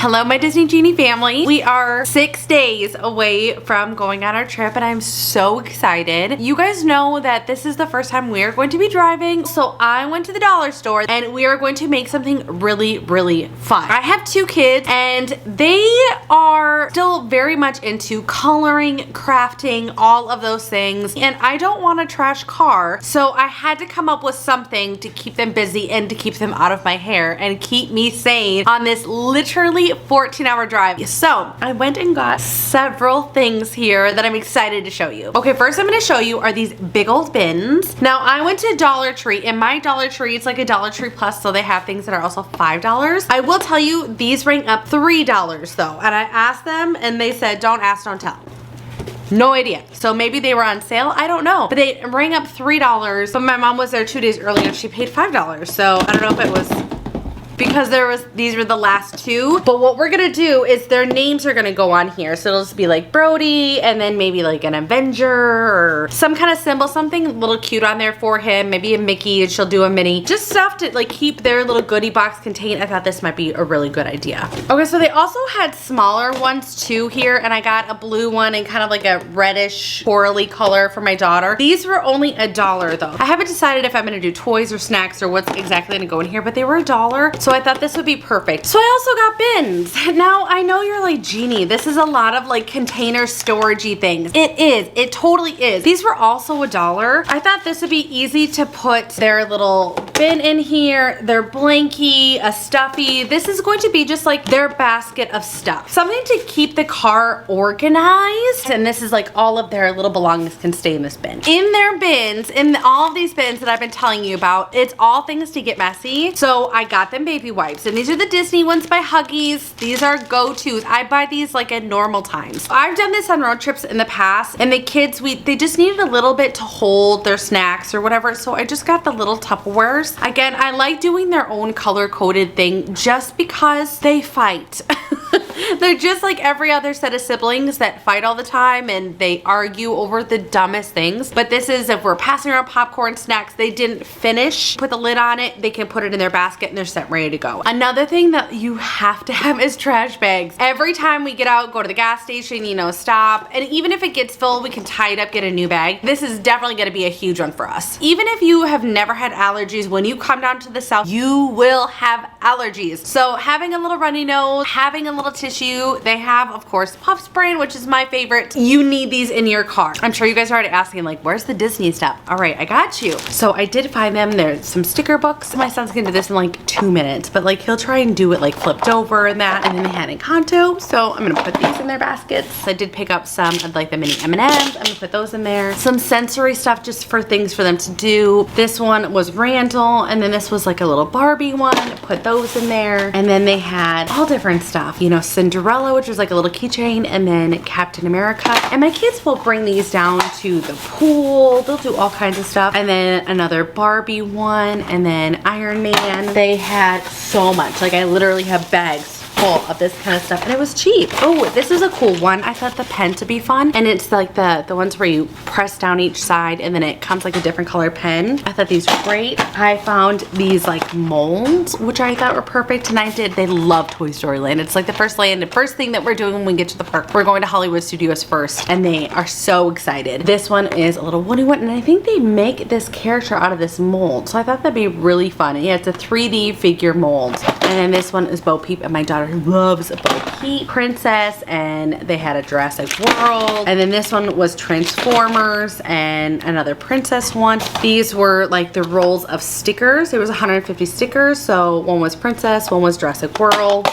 Hello, my Disney Genie family. We are 6 days away from going on our trip and I'm so excited. You guys know that this is the first time we are going to be driving, so I went to the dollar store and we are going to make something really fun. I have 2 kids and they are still very much into coloring, crafting, all of those things, and I don't want a trash car, so I had to come up with something to keep them busy and to keep them out of my hair and keep me sane on this literally 14-hour drive. So I went and got several things here that I'm excited to show you. Okay, first I'm going to show you are these big old bins. Now I went to Dollar Tree. In my Dollar Tree, it's like a Dollar Tree Plus, so they have things that are also $5. I will tell you, these rang up $3 though, and I asked them and they said don't ask, don't tell. No idea. So maybe they were on sale. I don't know. But they rang up $3. But my mom was there 2 days earlier and she paid $5. So I don't know if it was because these were the last 2. But what we're gonna do is their names are gonna go on here. So it'll just be like Brody and then maybe like an Avenger or some kind of symbol, something a little cute on there for him. Maybe a Mickey and she'll do a Minnie. Just stuff to like keep their little goodie box contained. I thought this might be a really good idea. Okay, so they also had smaller ones too here, and I got a blue one and kind of like a reddish corally color for my daughter. These were only $1 though. I haven't decided if I'm gonna do toys or snacks or what's exactly gonna go in here, but they were $1. So I thought this would be perfect. So I also got bins. Now I know you're like, Jeannie, this is a lot of like container storagey things. It is. It totally is. These were also $1. I thought this would be easy to put their little bin in here, their blankie, a stuffy. This is going to be just like their basket of stuff. Something to keep the car organized. And this is like all of their little belongings can stay in this bin. In their bins, in all of these bins that I've been telling you about, it's all things to get messy. So I got them baby wipes, and these are the Disney ones by Huggies. These are go-tos. I buy these like at normal times. I've done this on road trips in the past, and the kids, they just needed a little bit to hold their snacks or whatever, so I just got the little Tupperwares. Again, I like doing their own color-coded thing just because they fight. They're just like every other set of siblings that fight all the time and they argue over the dumbest things. But this is, if we're passing around popcorn snacks, they didn't finish, put the lid on it, they can put it in their basket and they're set ready to go. Another thing that you have to have is trash bags. Every time we get out, go to the gas station, you know, stop, and even if it gets full, we can tie it up, get a new bag. This is definitely gonna be a huge one for us. Even if you have never had allergies, when you come down to the south, you will have allergies. So having a little runny nose, having a little tissue, they have, of course, puff spray, which is my favorite. You need these in your car. I'm sure you guys are already asking, like, where's the Disney stuff? All right, I got you. So I did find them. There's some sticker books. My son's gonna do this in like 2 minutes, but like he'll try and do it like flipped over and that. And then they had Encanto, so I'm gonna put these in their baskets. I did pick up some of like the mini M&Ms. I'm gonna put those in there. Some sensory stuff just for things for them to do. This one was Randall, and then this was like a little Barbie one. Put those in there. And then they had all different stuff, you know, Cinderella, which was like a little keychain, and then Captain America. And my kids will bring these down to the pool. They'll do all kinds of stuff. And then another Barbie one, and then Iron Man. They had so much. Like I literally have bags full of this kind of stuff, and it was cheap. Oh, this is a cool one. I thought the pen to be fun, and it's like the ones where you press down each side and then it comes like a different color pen. I thought these were great. I found these like molds, which I thought were perfect, and they love Toy Story Land. It's like the first thing that we're doing when we get to the park. We're going to Hollywood Studios first, and they are so excited. This one is a little Woody one, and I think they make this character out of this mold, so I thought that'd be really fun. And yeah, it's a 3D figure mold. And then this one is Bo Peep, and my daughter loves Bo Peep Princess, and they had a Jurassic World. And then this one was Transformers and another princess one. These were like the rolls of stickers. There was 150 stickers, so one was Princess, one was Jurassic World,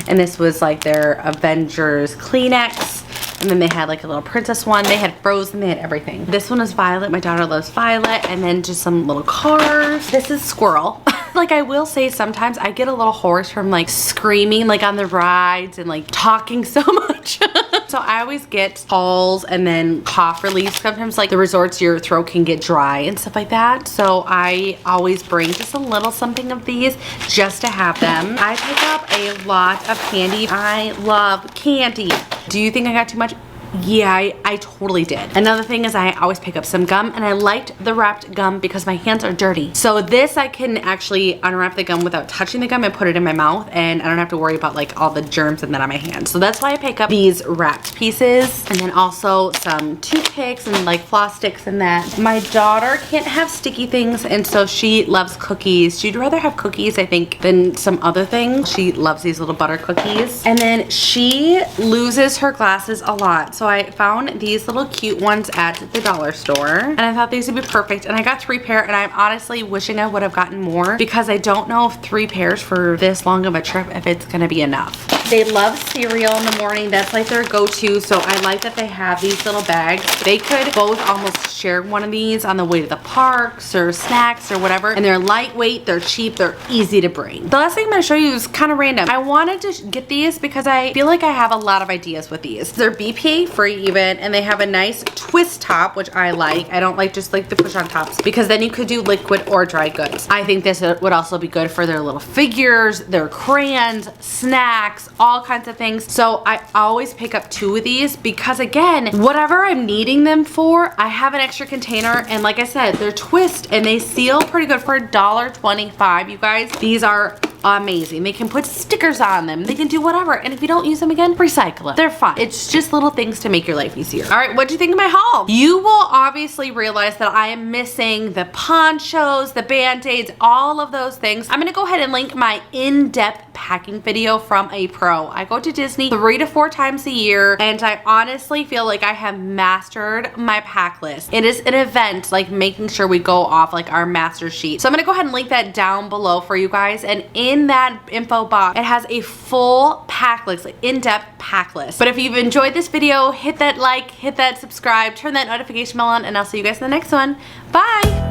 and this was like their Avengers Kleenex. And then they had like a little princess one. They had Frozen, they had everything. This one is Violet. My daughter loves Violet. And then just some little cars. This is Squirrel. Like I will say sometimes I get a little hoarse from like screaming like on the rides and like talking so much. So I always get calls and then cough relief. Sometimes like the resorts, your throat can get dry and stuff like that. So I always bring just a little something of these just to have them. I pick up a lot of candy. I love candy. Do you think I got too much? Yeah, I totally did. Another thing is I always pick up some gum, and I liked the wrapped gum because my hands are dirty. So this I can actually unwrap the gum without touching the gum and put it in my mouth, and I don't have to worry about like all the germs and then on my hands. So that's why I pick up these wrapped pieces, and then also some toothpicks and like floss sticks and that. My daughter can't have sticky things, and so she loves cookies. She'd rather have cookies, I think, than some other things. She loves these little butter cookies. And then she loses her glasses a lot. So I found these little cute ones at the dollar store, and I thought these would be perfect. And I got 3 pair, and I'm honestly wishing I would have gotten more because I don't know if 3 pairs for this long of a trip, if it's gonna be enough. They love cereal in the morning. That's like their go-to. So I like that they have these little bags. They could both almost share one of these on the way to the parks or snacks or whatever. And they're lightweight, they're cheap, they're easy to bring. The last thing I'm gonna show you is kind of random. I wanted to get these because I feel like I have a lot of ideas with these. They're BPA free even, and they have a nice twist top, which I like. I don't like just like the push on tops because then you could do liquid or dry goods. I think this would also be good for their little figures, their crayons, snacks, all kinds of things. So I always pick up 2 of these because again, whatever I'm needing them for, I have an extra container, and like I said, they're twist and they seal pretty good for $1.25, you guys. These are amazing. They can put stickers on them. They can do whatever. And if you don't use them again, recycle them. They're fun. It's just little things to make your life easier. All right, what do you think of my haul? You will obviously realize that I am missing the ponchos, the band-aids, all of those things. I'm gonna go ahead and link my in-depth packing video from a pro. I go to Disney 3 to 4 times a year, and I honestly feel like I have mastered my pack list. It is an event, like making sure we go off like our master sheet. So I'm gonna go ahead and link that down below for you guys, and in that info box, it has a full pack list, like in-depth pack list. But if you've enjoyed this video, hit that like, hit that subscribe, turn that notification bell on, and I'll see you guys in the next one. Bye!